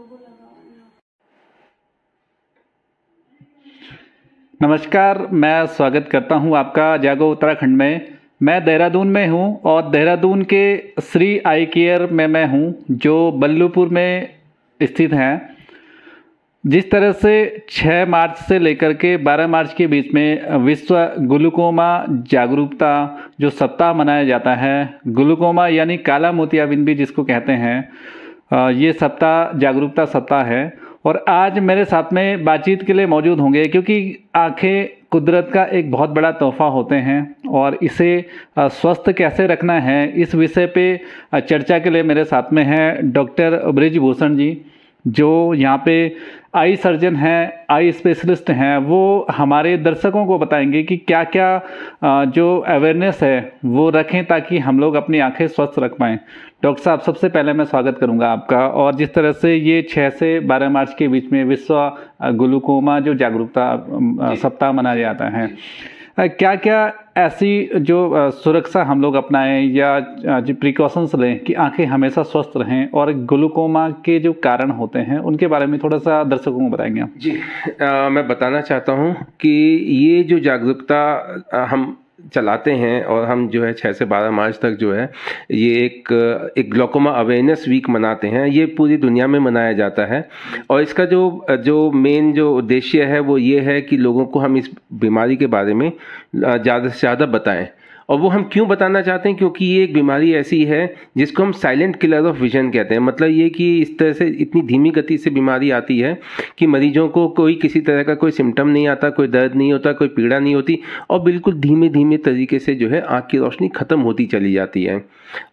लोगो लगा हुआ है। नमस्कार, मैं स्वागत करता हूं आपका जागो उत्तराखंड में। मैं देहरादून में हूं और देहरादून के श्री आई केयर में मैं हूं जो बल्लूपुर में स्थित हैं। जिस तरह से 6 मार्च से लेकर के 12 मार्च के बीच में विश्व ग्लूकोमा जागरूकता जो सप्ताह मनाया जाता है, ग्लूकोमा यानी काला मोतियाबिंद भी जिसको कहते हैं, ये सप्ताह जागरूकता सप्ताह है। और आज मेरे साथ में बातचीत के लिए मौजूद होंगे क्योंकि आंखें कुदरत का एक बहुत बड़ा तोहफा होते हैं और इसे स्वस्थ कैसे रखना है, इस विषय पे चर्चा के लिए मेरे साथ में हैं डॉक्टर बृजभूषण जी, जो यहाँ पे आई सर्जन हैं, आई स्पेशलिस्ट हैं। वो हमारे दर्शकों को बताएंगे कि क्या क्या जो अवेयरनेस है वो रखें ताकि हम लोग अपनी आंखें स्वस्थ रख पाएँ। डॉक्टर साहब, सबसे पहले मैं स्वागत करूंगा आपका। और जिस तरह से ये 6 से 12 मार्च के बीच में विश्व ग्लूकोमा जो जागरूकता सप्ताह मनाया जाता है, क्या क्या ऐसी जो सुरक्षा हम लोग अपनाएं या जो प्रिकॉशंस लें कि आंखें हमेशा स्वस्थ रहें, और ग्लूकोमा के जो कारण होते हैं उनके बारे में थोड़ा सा दर्शकों को बताएंगे आप? जी, मैं बताना चाहता हूं कि ये जो जागरूकता हम चलाते हैं और हम जो है 6 से 12 मार्च तक जो है ये एक ग्लूकोमा अवेयरनेस वीक मनाते हैं। ये पूरी दुनिया में मनाया जाता है और इसका जो मेन जो उद्देश्य है वो ये है कि लोगों को हम इस बीमारी के बारे में ज़्यादा से ज़्यादा बताएं। और वो हम क्यों बताना चाहते हैं, क्योंकि ये एक बीमारी ऐसी है जिसको हम साइलेंट किलर ऑफ विजन कहते हैं। मतलब ये कि इस तरह से इतनी धीमी गति से बीमारी आती है कि मरीजों को कोई किसी तरह का कोई सिम्टम नहीं आता, कोई दर्द नहीं होता, कोई पीड़ा नहीं होती, और बिल्कुल धीमे धीमे तरीके से जो है आँख की रोशनी ख़त्म होती चली जाती है।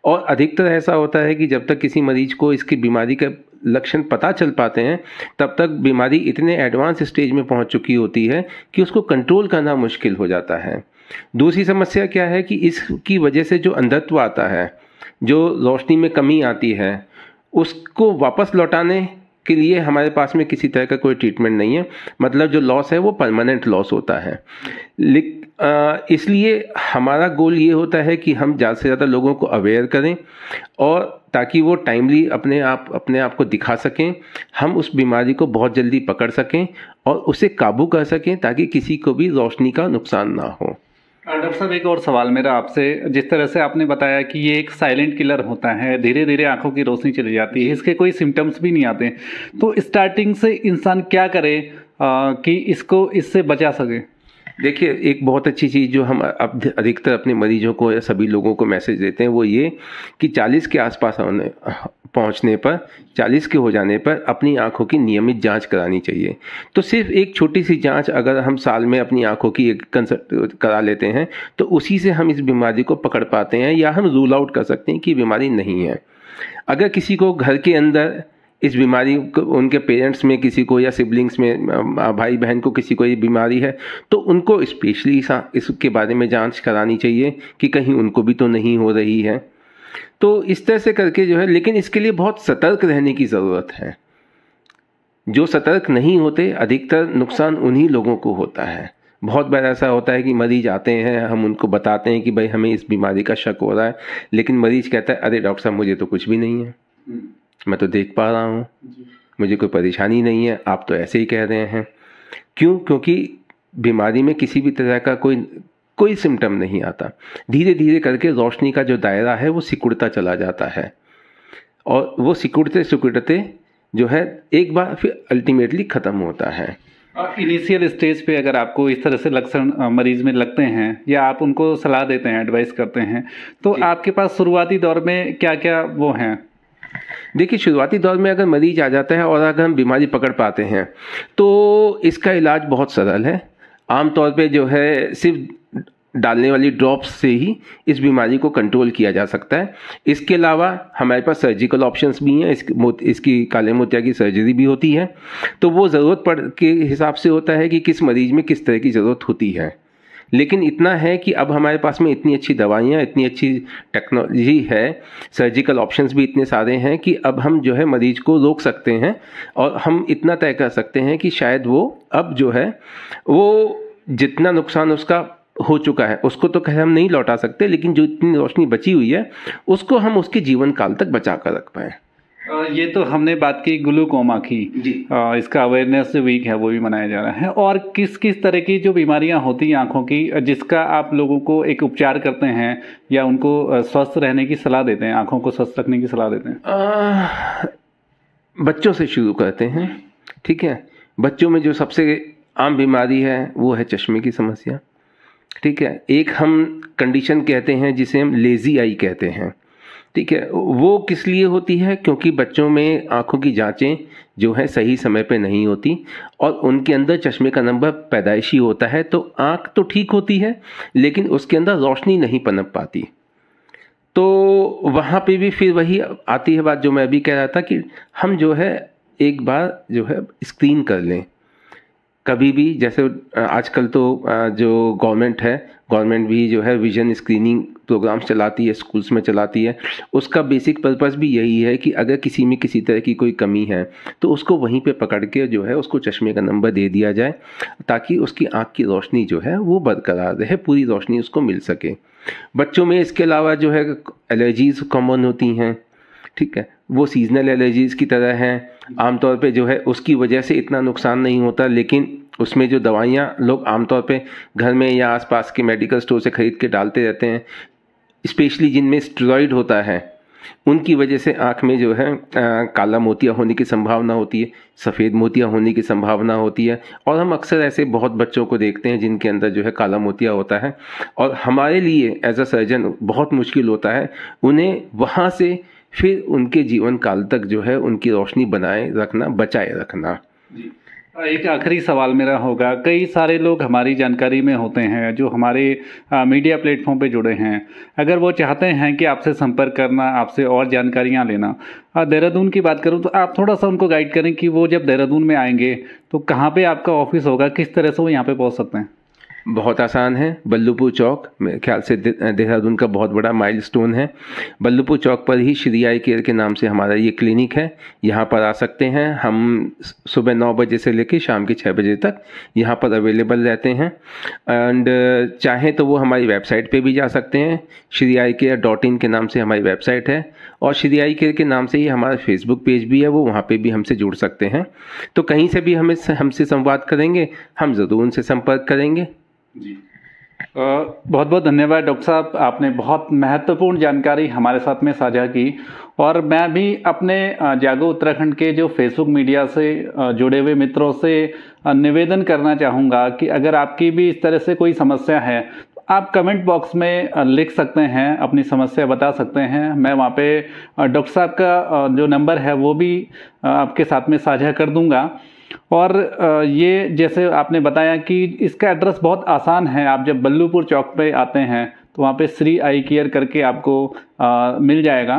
और अधिकतर ऐसा होता है कि जब तक किसी मरीज को इसकी बीमारी का लक्षण पता चल पाते हैं तब तक बीमारी इतने एडवांस स्टेज में पहुंच चुकी होती है कि उसको कंट्रोल करना मुश्किल हो जाता है। दूसरी समस्या क्या है कि इसकी वजह से जो अंधत्व आता है, जो रोशनी में कमी आती है, उसको वापस लौटाने के लिए हमारे पास में किसी तरह का कोई ट्रीटमेंट नहीं है। मतलब जो लॉस है वो परमानेंट लॉस होता है। इसलिए हमारा गोल ये होता है कि हम ज़्यादा से ज़्यादा लोगों को अवेयर करें और ताकि वो टाइमली अपने आप को दिखा सकें, हम उस बीमारी को बहुत जल्दी पकड़ सकें और उसे काबू कर सकें ताकि किसी को भी रोशनी का नुकसान ना हो। डॉक्टर साहब, एक और सवाल मेरा आपसे। जिस तरह से आपने बताया कि ये एक साइलेंट किलर होता है, धीरे धीरे आंखों की रोशनी चली जाती है, इसके कोई सिम्टम्स भी नहीं आते, तो स्टार्टिंग से इंसान क्या करे कि इससे बचा सके? देखिए, एक बहुत अच्छी चीज़ जो हम अधिकतर अपने मरीजों को या सभी लोगों को मैसेज देते हैं वो ये कि 40 के आसपास पहुंचने पर, 40 के हो जाने पर अपनी आंखों की नियमित जांच करानी चाहिए। तो सिर्फ एक छोटी सी जांच अगर हम साल में अपनी आंखों की एक कंसल्ट करा लेते हैं तो उसी से हम इस बीमारी को पकड़ पाते हैं या हम रूल आउट कर सकते हैं कि बीमारी नहीं है। अगर किसी को घर के अंदर इस बीमारी को, उनके पेरेंट्स में किसी को या सिबलिंग्स में भाई बहन को किसी को ये बीमारी है तो उनको स्पेशली इसके बारे में जांच करानी चाहिए कि कहीं उनको भी तो नहीं हो रही है। तो इस तरह से करके जो है, लेकिन इसके लिए बहुत सतर्क रहने की ज़रूरत है। जो सतर्क नहीं होते अधिकतर नुकसान उन्हीं लोगों को होता है। बहुत बार ऐसा होता है कि मरीज आते हैं, हम उनको बताते हैं कि भाई हमें इस बीमारी का शक हो रहा है, लेकिन मरीज कहता है अरे डॉक्टर साहब मुझे तो कुछ भी नहीं है, मैं तो देख पा रहा हूँ, मुझे कोई परेशानी नहीं है, आप तो ऐसे ही कह रहे हैं। क्यों? क्योंकि बीमारी में किसी भी तरह का कोई सिम्टम नहीं आता। धीरे धीरे करके रोशनी का जो दायरा है वो सिकुड़ता चला जाता है और वो सिकुड़ते सिकुड़ते जो है एक बार फिर अल्टीमेटली ख़त्म होता है। इनिशियल स्टेज पे अगर आपको इस तरह से लक्षण मरीज में लगते हैं या आप उनको सलाह देते हैं, एडवाइस करते हैं, तो आपके पास शुरुआती दौर में क्या क्या वो हैं? देखिए, शुरुआती दौर में अगर मरीज आ जाता है और अगर हम बीमारी पकड़ पाते हैं तो इसका इलाज बहुत सरल है। आमतौर पे जो है सिर्फ डालने वाली ड्रॉप्स से ही इस बीमारी को कंट्रोल किया जा सकता है। इसके अलावा हमारे पास सर्जिकल ऑप्शंस भी हैं। इसकी काले मोतिया की सर्जरी भी होती है। तो वो ज़रूरत पड़ के हिसाब से होता है कि किस मरीज में किस तरह की ज़रूरत होती है। लेकिन इतना है कि अब हमारे पास में इतनी अच्छी दवाइयाँ, इतनी अच्छी टेक्नोलॉजी है, सर्जिकल ऑप्शंस भी इतने सारे हैं कि अब हम जो है मरीज को रोक सकते हैं और हम इतना तय कर सकते हैं कि शायद वो अब जो है वो जितना नुकसान उसका हो चुका है उसको तो खैर हम नहीं लौटा सकते, लेकिन जो इतनी रोशनी बची हुई है उसको हम उसके जीवन काल तक बचा कर रख पाएँ। ये तो हमने बात की ग्लूकोमा की जी। इसका अवेयरनेस वीक है वो भी मनाया जा रहा है। और किस किस तरह की जो बीमारियां होती हैं आंखों की जिसका आप लोगों को एक उपचार करते हैं या उनको स्वस्थ रहने की सलाह देते हैं, आंखों को स्वस्थ रखने की सलाह देते हैं? बच्चों से शुरू करते हैं। ठीक है, बच्चों में जो सबसे आम बीमारी है वो है चश्मे की समस्या। ठीक है, एक हम कंडीशन कहते हैं जिसे हम लेजी आई कहते हैं। ठीक है, वो किस लिए होती है? क्योंकि बच्चों में आंखों की जांचें जो है सही समय पे नहीं होती और उनके अंदर चश्मे का नंबर पैदाइशी होता है, तो आंख तो ठीक होती है लेकिन उसके अंदर रोशनी नहीं पनप पाती। तो वहाँ पे भी फिर वही आती है बात जो मैं अभी कह रहा था कि हम जो है एक बार जो है स्क्रीन कर लें कभी भी। जैसे आजकल तो जो गवर्नमेंट भी जो है विजन स्क्रीनिंग प्रोग्राम्स चलाती है, स्कूल्स में चलाती है। उसका बेसिक पर्पस भी यही है कि अगर किसी में किसी तरह की कोई कमी है तो उसको वहीं पे पकड़ के जो है उसको चश्मे का नंबर दे दिया जाए ताकि उसकी आँख की रोशनी जो है वो बरकरार रहे, पूरी रोशनी उसको मिल सके। बच्चों में इसके अलावा जो है एलर्जीज कॉमन होती हैं। ठीक है, वो सीजनल एलर्जीज़ की तरह हैं। आमतौर पे जो है उसकी वजह से इतना नुकसान नहीं होता, लेकिन उसमें जो दवाइयाँ लोग आमतौर पे घर में या आसपास के मेडिकल स्टोर से ख़रीद के डालते रहते हैं, स्पेशली जिनमें स्टेरॉइड होता है, उनकी वजह से आँख में जो है काला मोतिया होने की संभावना होती है, सफ़ेद मोतिया होने की संभावना होती है। और हम अक्सर ऐसे बहुत बच्चों को देखते हैं जिनके अंदर जो है काला मोतिया होता है और हमारे लिए एज अ सर्जन बहुत मुश्किल होता है उन्हें वहाँ से फिर उनके जीवन काल तक जो है उनकी रोशनी बनाए रखना, बचाए रखना। एक आखिरी सवाल मेरा होगा, कई सारे लोग हमारी जानकारी में होते हैं जो हमारे मीडिया प्लेटफॉर्म पे जुड़े हैं। अगर वो चाहते हैं कि आपसे संपर्क करना, आपसे और जानकारियां लेना, देहरादून की बात करूं तो आप थोड़ा सा उनको गाइड करें कि वो जब देहरादून में आएंगे तो कहाँ पे आपका ऑफिस होगा, किस तरह से वो यहाँ पे पहुँच सकते हैं? बहुत आसान है, बल्लूपुर चौक मेरे ख्याल से देहरादून का बहुत बड़ा माइलस्टोन है। बल्लूपुर चौक पर ही श्री आई केयर के नाम से हमारा ये क्लिनिक है, यहाँ पर आ सकते हैं। हम सुबह 9 बजे से लेकर शाम के 6 बजे तक यहाँ पर अवेलेबल रहते हैं। एंड चाहें तो वो हमारी वेबसाइट पे भी जा सकते हैं, shrieycare.in के नाम से हमारी वेबसाइट है, और श्री आई केयर के नाम से ही हमारा फेसबुक पेज भी है, वो वहाँ पे भी हमसे जुड़ सकते हैं। तो कहीं से भी हमसे संवाद करेंगे, हम ज़रूर उनसे संपर्क करेंगे। जी, बहुत बहुत धन्यवाद डॉक्टर साहब, आपने बहुत महत्वपूर्ण जानकारी हमारे साथ में साझा की। और मैं भी अपने जागो उत्तराखंड के जो फेसबुक मीडिया से जुड़े हुए मित्रों से निवेदन करना चाहूँगा कि अगर आपकी भी इस तरह से कोई समस्या है तो आप कमेंट बॉक्स में लिख सकते हैं, अपनी समस्या बता सकते हैं। मैं वहाँ पे डॉक्टर साहब का जो नंबर है वो भी आपके साथ में साझा कर दूँगा। और ये जैसे आपने बताया कि इसका एड्रेस बहुत आसान है, आप जब बल्लूपुर चौक पे आते हैं तो वहाँ पे श्री आई केयर करके आपको मिल जाएगा।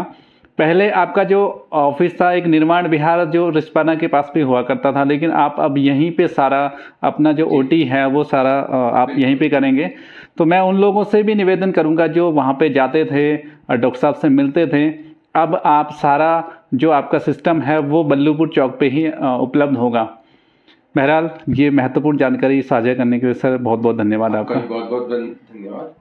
पहले आपका जो ऑफिस था एक निर्माण विहार जो रिस्पाना के पास भी हुआ करता था, लेकिन आप अब यहीं पे सारा अपना जो ओटी है वो सारा आप यहीं पे करेंगे। तो मैं उन लोगों से भी निवेदन करूँगा जो वहाँ पे जाते थे, डॉक्टर साहब से मिलते थे, अब आप सारा जो आपका सिस्टम है वो बल्लूपुर चौक पे ही उपलब्ध होगा। बहरहाल ये महत्वपूर्ण जानकारी साझा करने के लिए सर बहुत बहुत धन्यवाद आपका। बहुत बहुत धन्यवाद।